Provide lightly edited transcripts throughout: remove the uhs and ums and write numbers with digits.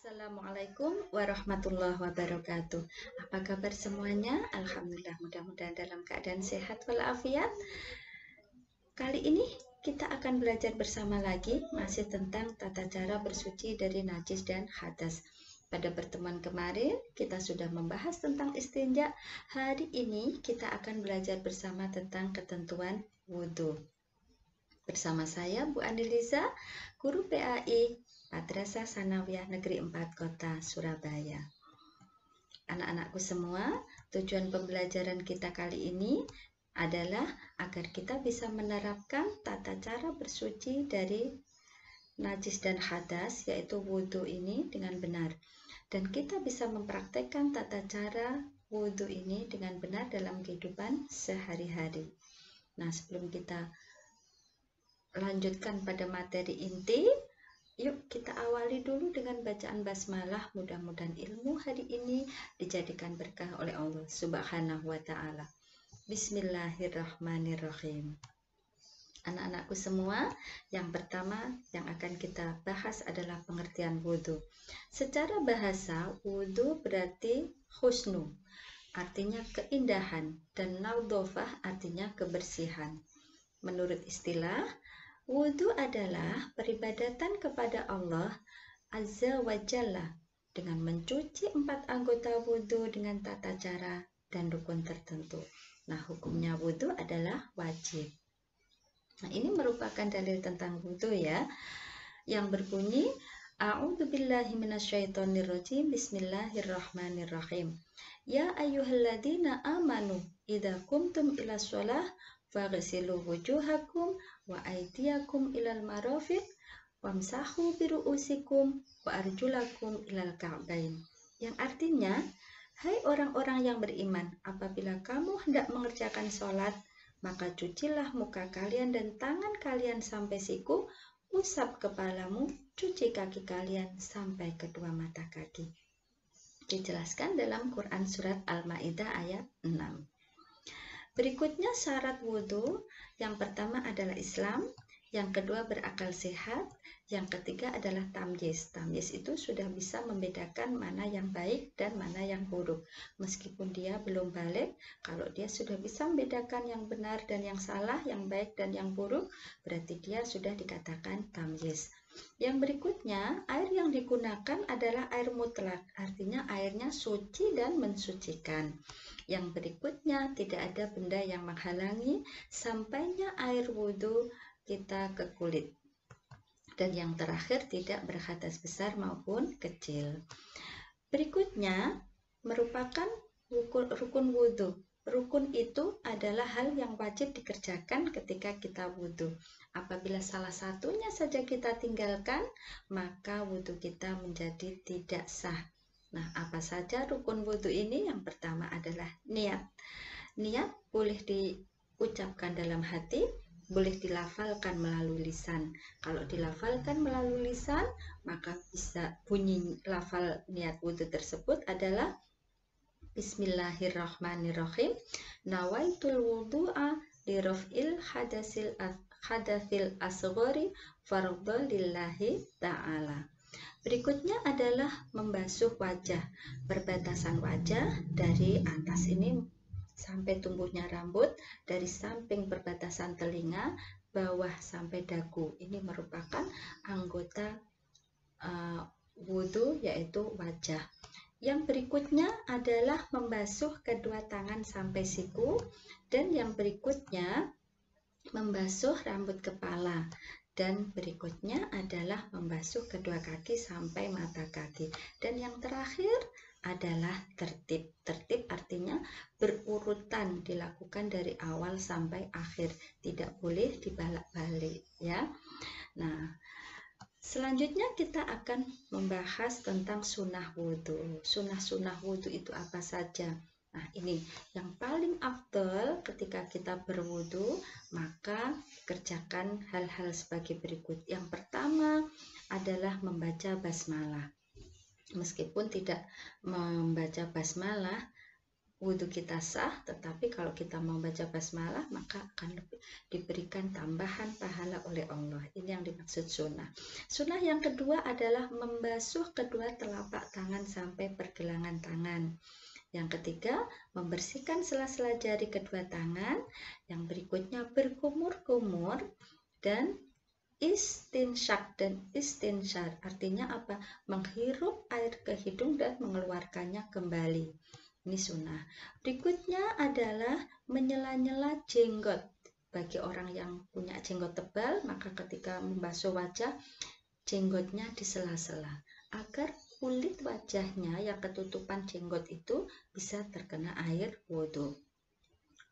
Assalamualaikum warahmatullahi wabarakatuh. Apa kabar semuanya? Alhamdulillah, mudah-mudahan dalam keadaan sehat walafiat. Kali ini kita akan belajar bersama lagi masih tentang tata cara bersuci dari najis dan hadas. Pada pertemuan kemarin kita sudah membahas tentang istinja. Hari ini kita akan belajar bersama tentang ketentuan wudhu. Bersama saya Bu Andiliza, guru PAI Madrasah Sanawiyah Negeri 4 Kota Surabaya. Anak-anakku semua, tujuan pembelajaran kita kali ini adalah agar kita bisa menerapkan tata cara bersuci dari najis dan hadas, yaitu wudhu ini dengan benar. Dan kita bisa mempraktekkan tata cara wudhu ini dengan benar dalam kehidupan sehari-hari. Nah, sebelum kita lanjutkan pada materi inti, yuk kita awali dulu dengan bacaan basmalah. Mudah-mudahan ilmu hari ini dijadikan berkah oleh Allah Subhanahu wa Ta'ala. Bismillahirrahmanirrahim. Anak-anakku semua, yang pertama yang akan kita bahas adalah pengertian wudhu. Secara bahasa, wudhu berarti husnu, artinya keindahan, dan naudofah artinya kebersihan. Menurut istilah, wudhu adalah peribadatan kepada Allah Azza wa Jalla dengan mencuci 4 anggota wudhu dengan tata cara dan rukun tertentu. Nah, hukumnya wudhu adalah wajib. Nah, ini merupakan dalil tentang wudhu ya, yang berbunyi A'udzubillahi minasyaitonirrajim. Bismillahirrahmanirrahim. Ya ayyuhalladzina amanu idza qumtum ila shalah faghsilu wujuhakum wa aydiyakum ilal marafiq wamsahu biru'usikum wa arjulakum ilal ka'bain. Yang artinya, hai orang-orang yang beriman, apabila kamu hendak mengerjakan sholat, maka cucilah muka kalian dan tangan kalian sampai siku, usap kepalamu, cuci kaki kalian sampai kedua mata kaki. Dijelaskan dalam Quran Surat Al-Ma'idah ayat 6. Berikutnya syarat wudhu. Yang pertama adalah Islam, yang kedua berakal sehat, yang ketiga adalah tamyiz. Tamyiz itu sudah bisa membedakan mana yang baik dan mana yang buruk. Meskipun dia belum balik, kalau dia sudah bisa membedakan yang benar dan yang salah, yang baik dan yang buruk, berarti dia sudah dikatakan tamyiz. Yang berikutnya, air yang digunakan adalah air mutlak, artinya airnya suci dan mensucikan. Yang berikutnya, tidak ada benda yang menghalangi sampainya air wudhu kita ke kulit. Dan yang terakhir, tidak berhadas besar maupun kecil. Berikutnya, merupakan rukun wudhu. Rukun itu adalah hal yang wajib dikerjakan ketika kita wudhu. Apabila salah satunya saja kita tinggalkan, maka wudhu kita menjadi tidak sah. Nah, apa saja rukun wudhu ini? Yang pertama adalah niat. Niat boleh diucapkan dalam hati, boleh dilafalkan melalui lisan. Kalau dilafalkan melalui lisan, maka bisa bunyi lafal niat wudhu tersebut adalah Bismillahirrahmanirrahim. Nawaitul wudu'a liraf'il hadasil asghari fardhalillahi ta'ala. Berikutnya adalah membasuh wajah. Perbatasan wajah dari atas ini sampai tumbuhnya rambut, dari samping perbatasan telinga, bawah sampai dagu. Ini merupakan anggota wudhu, yaitu wajah. Yang berikutnya adalah membasuh kedua tangan sampai siku, dan yang berikutnya membasuh rambut kepala. Dan berikutnya adalah membasuh kedua kaki sampai mata kaki. Dan yang terakhir adalah tertib. Tertib artinya berurutan, dilakukan dari awal sampai akhir. Tidak boleh dibalik-balik ya. Nah, selanjutnya kita akan membahas tentang sunnah wudhu. Sunnah wudhu itu apa saja? Nah, ini yang paling afdal ketika kita berwudhu, maka kerjakan hal-hal sebagai berikut. Yang pertama adalah membaca basmalah. Meskipun tidak membaca basmalah, wudhu kita sah, tetapi kalau kita mau baca basmalah maka akan diberikan tambahan pahala oleh Allah. Ini yang dimaksud sunnah. Sunnah yang kedua adalah membasuh kedua telapak tangan sampai pergelangan tangan. Yang ketiga, membersihkan sela-sela jari kedua tangan. Yang berikutnya berkumur-kumur dan istinsyak dan istinsyar. Artinya apa? Menghirup air ke hidung dan mengeluarkannya kembali. Ini sunnah. Berikutnya adalah menyela-nyela jenggot. Bagi orang yang punya jenggot tebal, maka ketika membasuh wajah, jenggotnya disela-sela agar kulit wajahnya yang ketutupan jenggot itu bisa terkena air wudhu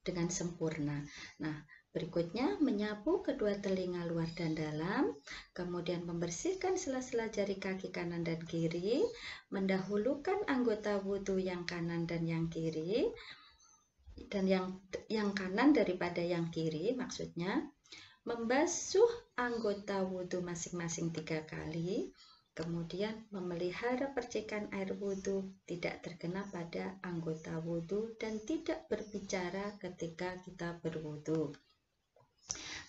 dengan sempurna. Nah, berikutnya menyapu kedua telinga luar dan dalam, kemudian membersihkan sela-sela jari kaki kanan dan kiri, mendahulukan anggota wudhu yang kanan dan yang kiri, dan yang kanan daripada yang kiri, maksudnya membasuh anggota wudhu masing-masing 3 kali, kemudian memelihara percikan air wudhu tidak terkena pada anggota wudhu dan tidak berbicara ketika kita berwudhu.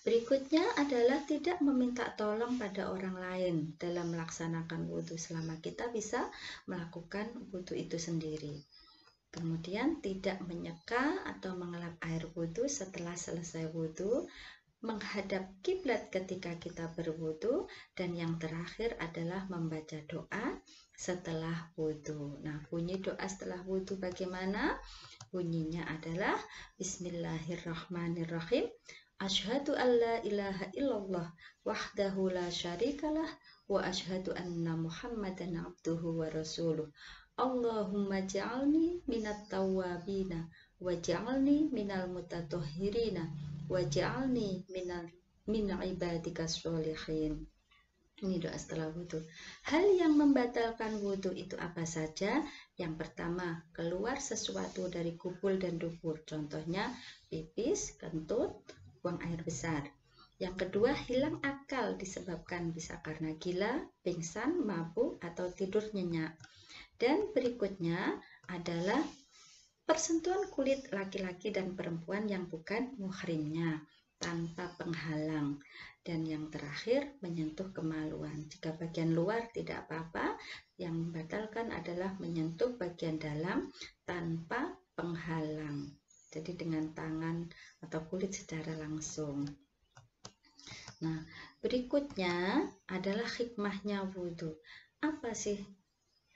Berikutnya adalah tidak meminta tolong pada orang lain dalam melaksanakan wudhu selama kita bisa melakukan wudhu itu sendiri. Kemudian tidak menyeka atau mengelap air wudhu setelah selesai wudhu, menghadap kiblat ketika kita berwudhu, dan yang terakhir adalah membaca doa setelah wudhu. Nah, bunyi doa setelah wudhu bagaimana? Bunyinya adalah Bismillahirrahmanirrahim. Asyhadu an la ilaha illallah wahdahu la syarikalah wa asyhadu anna Muhammadan abduhu wa rasuluh. Allahumma ja'alni minat tawwabina wa ja'alni minal mutatahhirina wa ja'alni min ibadikas sholihin. Ini doa setelah wudhu. Hal yang membatalkan wudhu itu apa saja? Yang pertama, keluar sesuatu dari kubul dan dubur. Contohnya pipis, kentut, buang air besar. Yang kedua, hilang akal disebabkan bisa karena gila, pingsan, mabuk, atau tidur nyenyak. Dan berikutnya adalah persentuhan kulit laki-laki dan perempuan yang bukan muhrimnya tanpa penghalang. Dan yang terakhir, menyentuh kemaluan. Jika bagian luar tidak apa-apa, yang membatalkan adalah menyentuh bagian dalam tanpa penghalang. Jadi dengan tangan atau kulit secara langsung. Nah, berikutnya adalah hikmahnya wudhu. Apa sih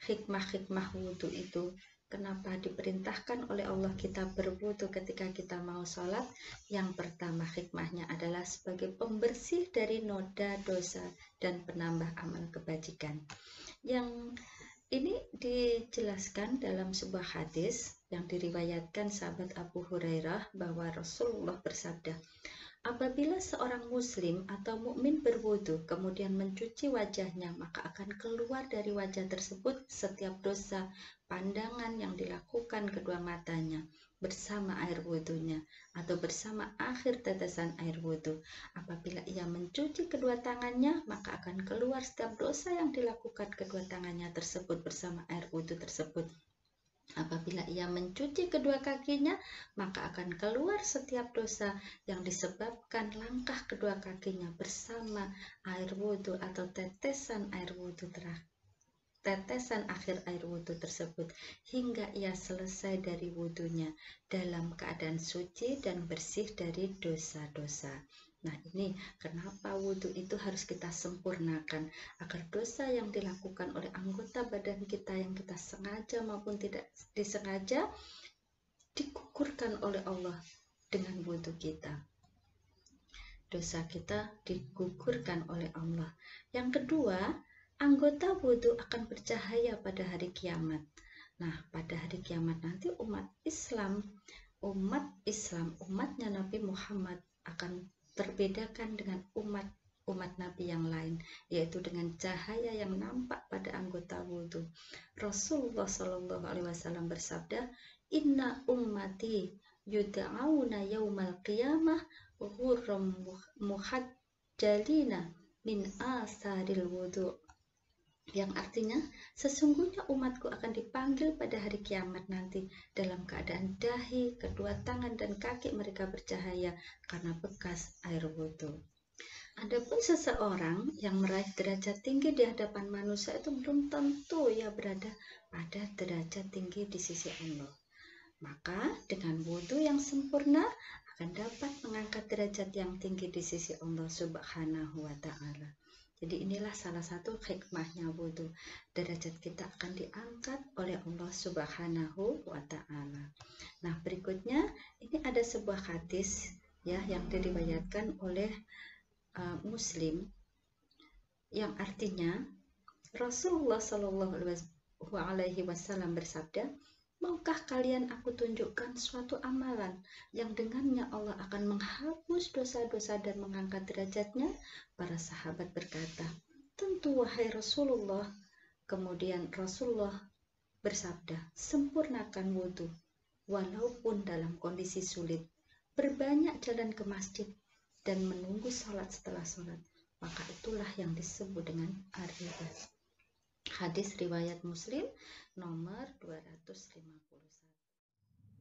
hikmah-hikmah wudhu itu? Kenapa diperintahkan oleh Allah kita berwudhu ketika kita mau sholat? Yang pertama hikmahnya adalah sebagai pembersih dari noda dosa dan penambah amal kebajikan. Yang ini dijelaskan dalam sebuah hadis yang diriwayatkan sahabat Abu Hurairah bahwa Rasulullah bersabda, apabila seorang muslim atau mukmin berwudu kemudian mencuci wajahnya, maka akan keluar dari wajah tersebut setiap dosa pandangan yang dilakukan kedua matanya bersama air wudunya atau bersama akhir tetesan air wudu. Apabila ia mencuci kedua tangannya, maka akan keluar setiap dosa yang dilakukan kedua tangannya tersebut bersama air wudu tersebut. Apabila ia mencuci kedua kakinya, maka akan keluar setiap dosa yang disebabkan langkah kedua kakinya bersama air wudhu atau tetesan air wudhu tetesan akhir air wudhu tersebut hingga ia selesai dari wudhunya dalam keadaan suci dan bersih dari dosa-dosa. Nah, ini kenapa wudhu itu harus kita sempurnakan agar dosa yang dilakukan oleh anggota badan kita yang kita sengaja maupun tidak disengaja digugurkan oleh Allah dengan wudhu kita. Dosa kita digugurkan oleh Allah. Yang kedua, anggota wudhu akan bercahaya pada hari kiamat. Nah, pada hari kiamat nanti umatnya Nabi Muhammad akan terbedakan dengan umat Nabi yang lain, yaitu dengan cahaya yang nampak pada anggota wudhu. Rasulullah SAW bersabda, Inna ummati yud'auna yaumal qiyamah ghurram muhajjalina min asaril wudhu. yang artinya sesungguhnya umatku akan dipanggil pada hari kiamat nanti dalam keadaan dahi, kedua tangan dan kaki mereka bercahaya karena bekas air wudhu. Adapun seseorang yang meraih derajat tinggi di hadapan manusia itu belum tentu ia berada pada derajat tinggi di sisi Allah. Maka dengan wudhu yang sempurna akan dapat mengangkat derajat yang tinggi di sisi Allah Subhanahu wa Ta'ala. Jadi inilah salah satu hikmahnya wudhu. Derajat kita akan diangkat oleh Allah Subhanahu wa Ta'ala. Nah, berikutnya ini ada sebuah hadis ya yang diriwayatkan oleh Muslim yang artinya Rasulullah Shallallahu Alaihi Wasallam bersabda, maukah kalian aku tunjukkan suatu amalan yang dengannya Allah akan menghapus dosa-dosa dan mengangkat derajatnya? Para sahabat berkata, tentu wahai Rasulullah. Kemudian Rasulullah bersabda, sempurnakan wudhu, walaupun dalam kondisi sulit, berbanyak jalan ke masjid, dan menunggu sholat setelah sholat, maka itulah yang disebut dengan ar-ridha. Hadis riwayat Muslim nomor 251.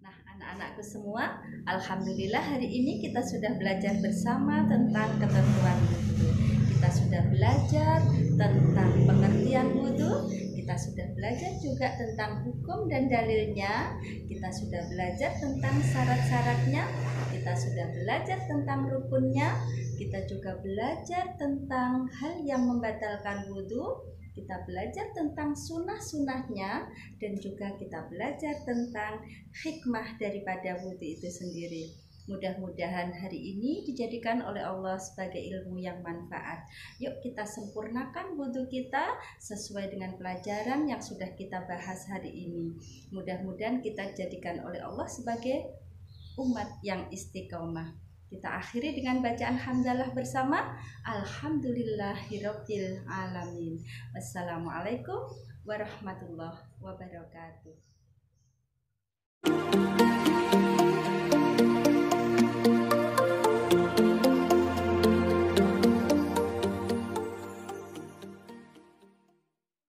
Nah, anak-anakku semua, alhamdulillah hari ini kita sudah belajar bersama tentang ketentuan wudhu. Kita sudah belajar tentang pengertian wudhu, kita sudah belajar juga tentang hukum dan dalilnya, kita sudah belajar tentang syarat-syaratnya, kita sudah belajar tentang rukunnya, kita juga belajar tentang hal yang membatalkan wudhu, kita belajar tentang sunnah-sunnahnya, dan juga kita belajar tentang hikmah daripada wudhu itu sendiri. Mudah-mudahan hari ini dijadikan oleh Allah sebagai ilmu yang manfaat. Yuk kita sempurnakan wudhu kita sesuai dengan pelajaran yang sudah kita bahas hari ini. Mudah-mudahan kita dijadikan oleh Allah sebagai umat yang istiqomah. Kita akhiri dengan bacaan hamdalah bersama. Alhamdulillahirabbil alamin. Wassalamualaikum warahmatullahi wabarakatuh.